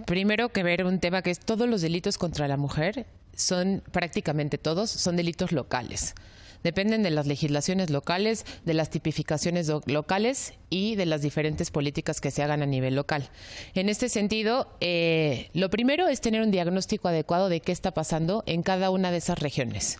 Primero que ver un tema que es todos los delitos contra la mujer son, prácticamente todos, son delitos locales. Dependen de las legislaciones locales, de las tipificaciones locales y de las diferentes políticas que se hagan a nivel local. En este sentido, lo primero es tener un diagnóstico adecuado de qué está pasando en cada una de esas regiones.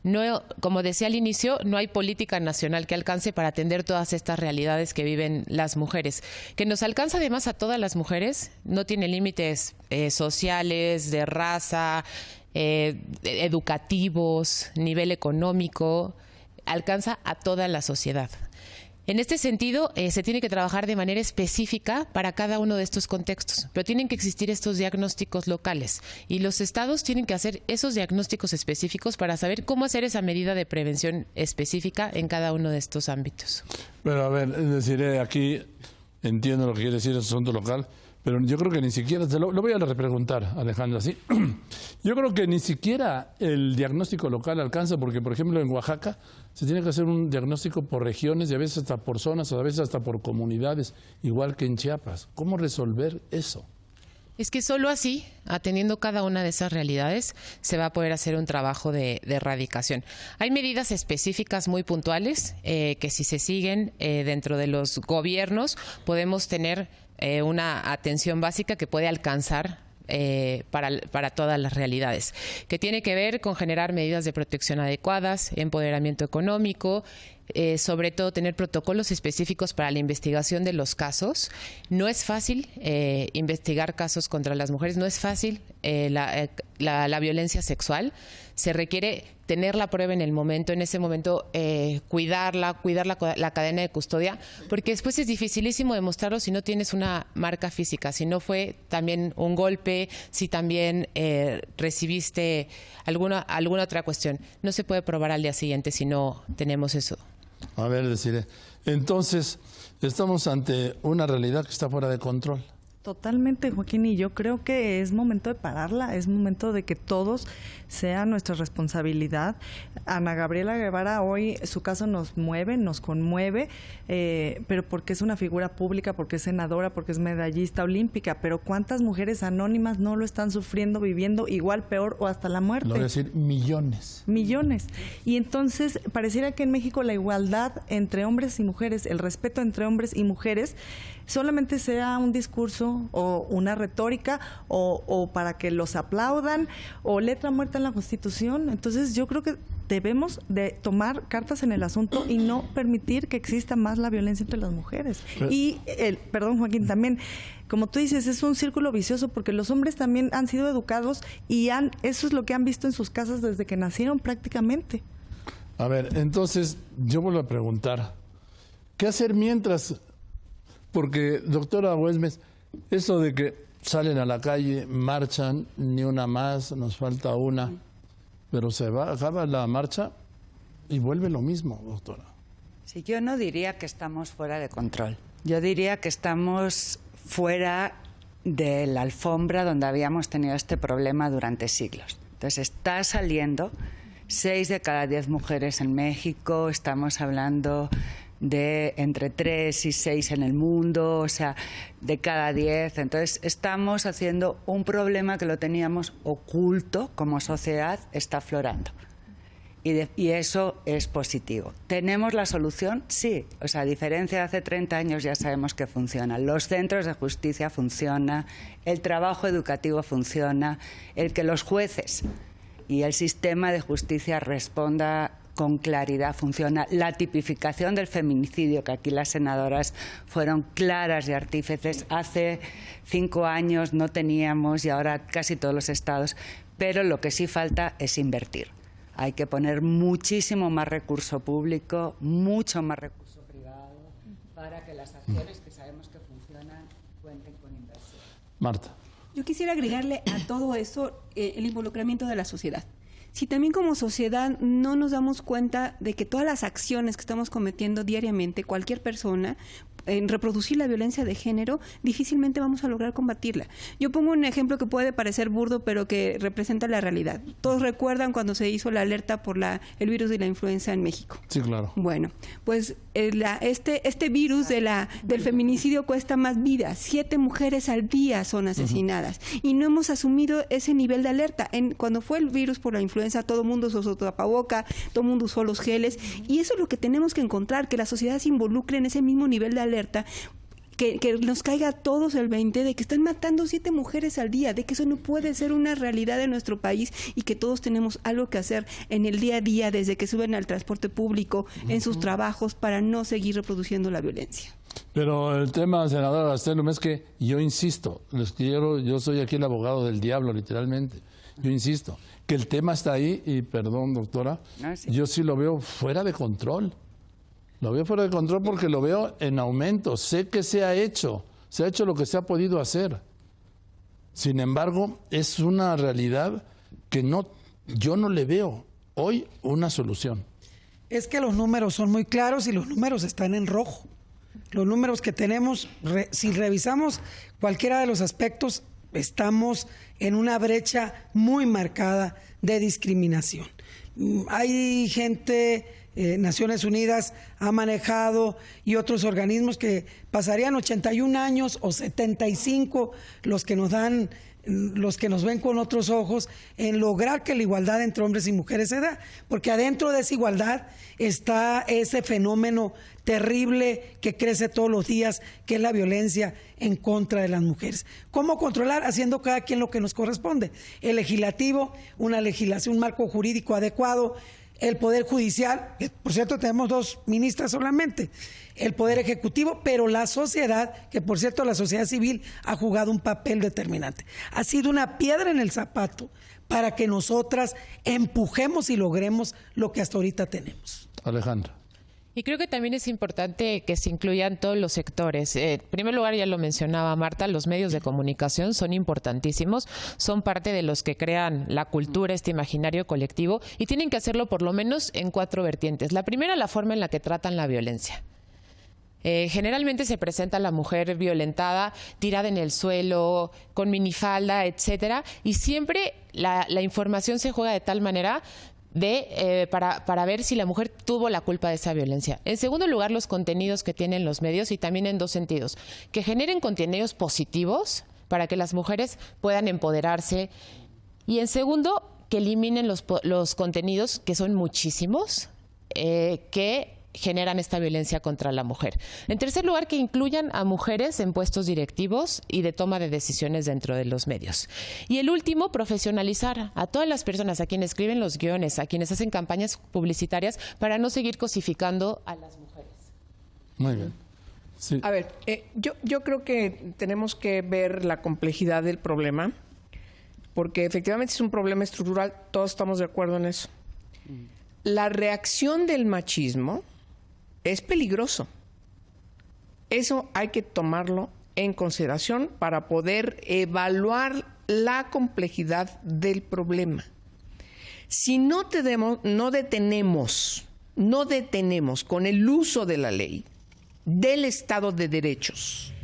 No, como decía al inicio, no hay política nacional que alcance para atender todas estas realidades que viven las mujeres. Que nos alcanza además a todas las mujeres, no tiene límites sociales, de raza, educativos, nivel económico, alcanza a toda la sociedad. En este sentido, se tiene que trabajar de manera específica para cada uno de estos contextos, pero tienen que existir estos diagnósticos locales y los estados tienen que hacer esos diagnósticos específicos para saber cómo hacer esa medida de prevención específica en cada uno de estos ámbitos. Pero a ver, es decir, aquí entiendo lo que quiere decir el asunto local, pero yo creo que ni siquiera, lo voy a repreguntar, Alejandra, ¿sí? Yo creo que ni siquiera el diagnóstico local alcanza, porque, por ejemplo, en Oaxaca se tiene que hacer un diagnóstico por regiones y a veces hasta por zonas, a veces hasta por comunidades, igual que en Chiapas. ¿Cómo resolver eso? Es que solo así, atendiendo cada una de esas realidades, se va a poder hacer un trabajo de erradicación. Hay medidas específicas muy puntuales que si se siguen dentro de los gobiernos podemos tener una atención básica que puede alcanzar para todas las realidades, que tiene que ver con generar medidas de protección adecuadas, empoderamiento económico, sobre todo tener protocolos específicos para la investigación de los casos. No es fácil investigar casos contra las mujeres, no es fácil la violencia sexual. Se requiere tener la prueba en el momento, en ese momento cuidar la cadena de custodia, porque después es dificilísimo demostrarlo si no tienes una marca física, si no fue también un golpe, si también recibiste alguna otra cuestión. No se puede probar al día siguiente si no tenemos eso. A ver, deciré. Entonces, estamos ante una realidad que está fuera de control. Totalmente, Joaquín, y yo creo que es momento de pararla, es momento de que todos sea nuestra responsabilidad. Ana Gabriela Guevara hoy, su caso nos mueve, nos conmueve, pero porque es una figura pública, porque es senadora, porque es medallista olímpica, pero ¿cuántas mujeres anónimas no lo están sufriendo, viviendo igual, peor o hasta la muerte? Lo voy a decir, millones. Millones. Y entonces, pareciera que en México la igualdad entre hombres y mujeres, el respeto entre hombres y mujeres, solamente sea un discurso o una retórica o para que los aplaudan o letra muerta en la Constitución. Entonces yo creo que debemos de tomar cartas en el asunto y no permitir que exista más la violencia entre las mujeres. Y, perdón Joaquín, también, como tú dices, es un círculo vicioso porque los hombres también han sido educados y eso es lo que han visto en sus casas desde que nacieron prácticamente. A ver, entonces yo vuelvo a preguntar, ¿qué hacer mientras? Porque, doctora Güemes, eso de que salen a la calle, marchan, ni una más, nos falta una, pero se va, acaba la marcha y vuelve lo mismo, doctora. Sí, yo no diría que estamos fuera de control. Yo diría que estamos fuera de la alfombra donde habíamos tenido este problema durante siglos. Entonces está saliendo 6 de cada 10 mujeres en México, estamos hablando de entre 3 y 6 en el mundo, o sea, de cada 10. Entonces, estamos haciendo un problema que lo teníamos oculto como sociedad, está aflorando. Y eso es positivo. ¿Tenemos la solución? Sí. O sea, a diferencia de hace 30 años ya sabemos que funciona. Los centros de justicia funcionan, el trabajo educativo funciona, el que los jueces y el sistema de justicia responda con claridad funciona. La tipificación del feminicidio, que aquí las senadoras fueron claras y artífices, hace 5 años no teníamos y ahora casi todos los estados, pero lo que sí falta es invertir. Hay que poner muchísimo más recurso público, mucho más recurso privado, para que las acciones que sabemos que funcionan cuenten con inversión. Marta. Yo quisiera agregarle a todo eso el involucramiento de la sociedad. Si también como sociedad no nos damos cuenta de que todas las acciones que estamos cometiendo diariamente, cualquier persona, reproducir la violencia de género, difícilmente vamos a lograr combatirla. Yo pongo un ejemplo que puede parecer burdo, pero que representa la realidad. Todos recuerdan cuando se hizo la alerta por el virus de la influenza en México. Sí, claro. Bueno, pues este virus del feminicidio cuesta más vidas. 7 mujeres al día son asesinadas. Y no hemos asumido ese nivel de alerta. Cuando fue el virus por la influenza, todo el mundo usó tapaboca, todo el mundo usó los geles. Y eso es lo que tenemos que encontrar, que la sociedad se involucre en ese mismo nivel de alerta, que nos caiga a todos el 20 de que están matando 7 mujeres al día, de que eso no puede ser una realidad en nuestro país y que todos tenemos algo que hacer en el día a día, desde que suben al transporte público, en sus trabajos, para no seguir reproduciendo la violencia. Pero el tema, senadora Gastelum, es que yo insisto, yo soy aquí el abogado del diablo, literalmente. Yo insisto, que el tema está ahí y, perdón, doctora, yo sí lo veo fuera de control. Lo veo fuera de control porque lo veo en aumento. Sé que se ha hecho lo que se ha podido hacer. Sin embargo, es una realidad que yo no le veo hoy una solución. Es que los números son muy claros y los números están en rojo. Los números que tenemos, si revisamos cualquiera de los aspectos, estamos en una brecha muy marcada de discriminación. Hay gente, Naciones Unidas ha manejado, y otros organismos, que pasarían 81 años o 75 los que nos ven con otros ojos en lograr que la igualdad entre hombres y mujeres se da, porque adentro de esa igualdad está ese fenómeno terrible que crece todos los días, que es la violencia en contra de las mujeres. ¿Cómo controlar? Haciendo cada quien lo que nos corresponde. El legislativo, una legislación, un marco jurídico adecuado. El Poder Judicial, que por cierto tenemos 2 ministras solamente, el Poder Ejecutivo, pero la sociedad, que por cierto la sociedad civil ha jugado un papel determinante. Ha sido una piedra en el zapato para que nosotras empujemos y logremos lo que hasta ahorita tenemos. Alejandra. Y creo que también es importante que se incluyan todos los sectores. En primer lugar, ya lo mencionaba Marta, los medios de comunicación son importantísimos, son parte de los que crean la cultura, este imaginario colectivo, y tienen que hacerlo por lo menos en 4 vertientes. La primera, la forma en la que tratan la violencia. Generalmente se presenta a la mujer violentada, tirada en el suelo, con minifalda, etcétera, y siempre la información se juega de tal manera para ver si la mujer tuvo la culpa de esa violencia. En segundo lugar, los contenidos que tienen los medios, y también en 2 sentidos. Que generen contenidos positivos para que las mujeres puedan empoderarse. Y en segundo, que eliminen los contenidos, que son muchísimos, que generan esta violencia contra la mujer. En tercer lugar, que incluyan a mujeres en puestos directivos y de toma de decisiones dentro de los medios. Y el último, profesionalizar a todas las personas, a quienes escriben los guiones, a quienes hacen campañas publicitarias, para no seguir cosificando a las mujeres. Muy bien. Sí. A ver, yo creo que tenemos que ver la complejidad del problema, porque efectivamente es un problema estructural, todos estamos de acuerdo en eso. La reacción del machismo es peligroso. Eso hay que tomarlo en consideración para poder evaluar la complejidad del problema. Si no detenemos con el uso de la ley, del Estado de Derechos,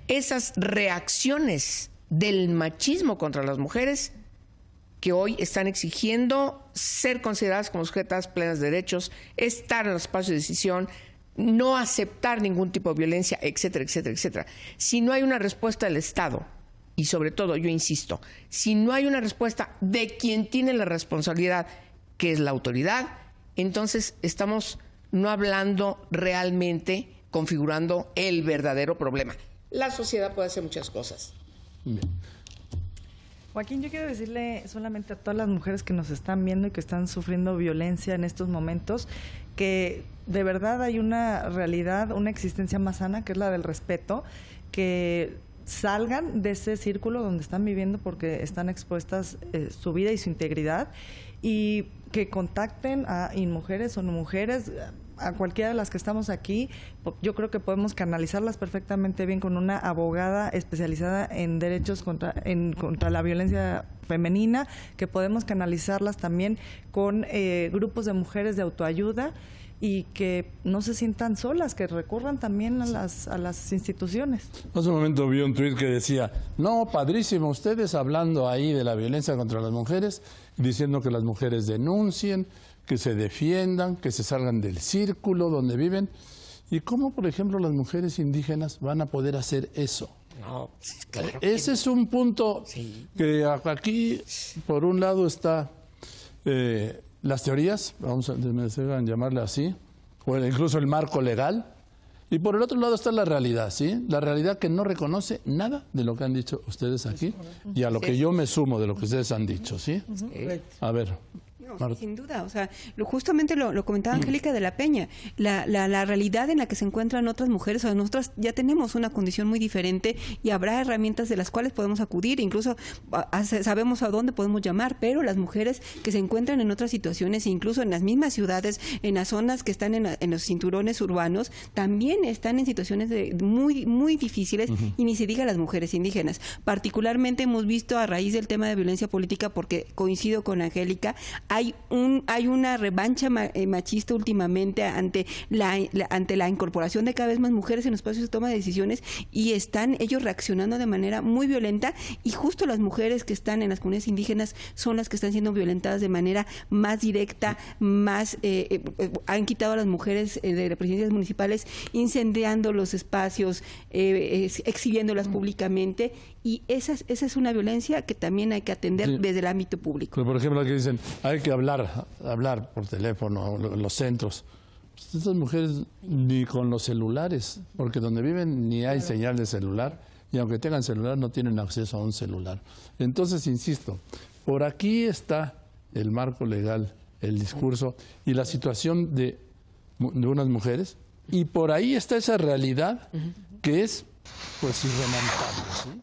esas reacciones del machismo contra las mujeres que hoy están exigiendo ser consideradas como sujetas plenas de derechos, estar en los espacios de decisión, no aceptar ningún tipo de violencia, etcétera, etcétera, etcétera. Si no hay una respuesta del Estado, y sobre todo, yo insisto, si no hay una respuesta de quien tiene la responsabilidad, que es la autoridad, entonces estamos no hablando realmente, configurando el verdadero problema. La sociedad puede hacer muchas cosas. Bien. Joaquín, yo quiero decirle solamente a todas las mujeres que nos están viendo y que están sufriendo violencia en estos momentos, que de verdad hay una realidad, una existencia más sana, que es la del respeto, que salgan de ese círculo donde están viviendo porque están expuestas su vida y su integridad, y que contacten a InMujeres o No Mujeres, a cualquiera de las que estamos aquí. Yo creo que podemos canalizarlas perfectamente bien con una abogada especializada en derechos contra la violencia femenina, que podemos canalizarlas también con grupos de mujeres de autoayuda, y que no se sientan solas, que recurran también a las instituciones. Hace un momento vi un tuit que decía, no, padrísimo, ustedes hablando ahí de la violencia contra las mujeres, diciendo que las mujeres denuncien, que se defiendan, que se salgan del círculo donde viven. ¿Y cómo, por ejemplo, las mujeres indígenas van a poder hacer eso? No, claro. Ese es un punto que aquí, por un lado, está las teorías, vamos a llamarle así, o incluso el marco legal, y por el otro lado está la realidad, ¿sí? La realidad que no reconoce nada de lo que han dicho ustedes aquí, y a lo que yo me sumo de lo que ustedes han dicho, ¿sí? A ver. No, sin duda, o sea, justamente lo comentaba Angélica de la Peña, la realidad en la que se encuentran otras mujeres, o sea, nosotras ya tenemos una condición muy diferente y habrá herramientas de las cuales podemos acudir, incluso sabemos a dónde podemos llamar, pero las mujeres que se encuentran en otras situaciones, incluso en las mismas ciudades, en las zonas que están en los cinturones urbanos, también están en situaciones muy, muy difíciles, y ni se diga las mujeres indígenas. Particularmente hemos visto a raíz del tema de violencia política, porque coincido con Angélica, hay una revancha machista últimamente ante la incorporación de cada vez más mujeres en los espacios de toma de decisiones, y están ellos reaccionando de manera muy violenta, y justo las mujeres que están en las comunidades indígenas son las que están siendo violentadas de manera más directa, más han quitado a las mujeres de las presidencias municipales, incendiando los espacios, exhibiéndolas públicamente, y esa es una violencia que también hay que atender desde el ámbito público. Pero, por ejemplo, aquí dicen, hay que hablar por teléfono, los centros. Pues estas mujeres ni con los celulares, porque donde viven ni hay señal de celular, y aunque tengan celular no tienen acceso a un celular. Entonces, insisto, por aquí está el marco legal, el discurso y la situación de unas mujeres, y por ahí está esa realidad que es, pues, irremontable, ¿sí?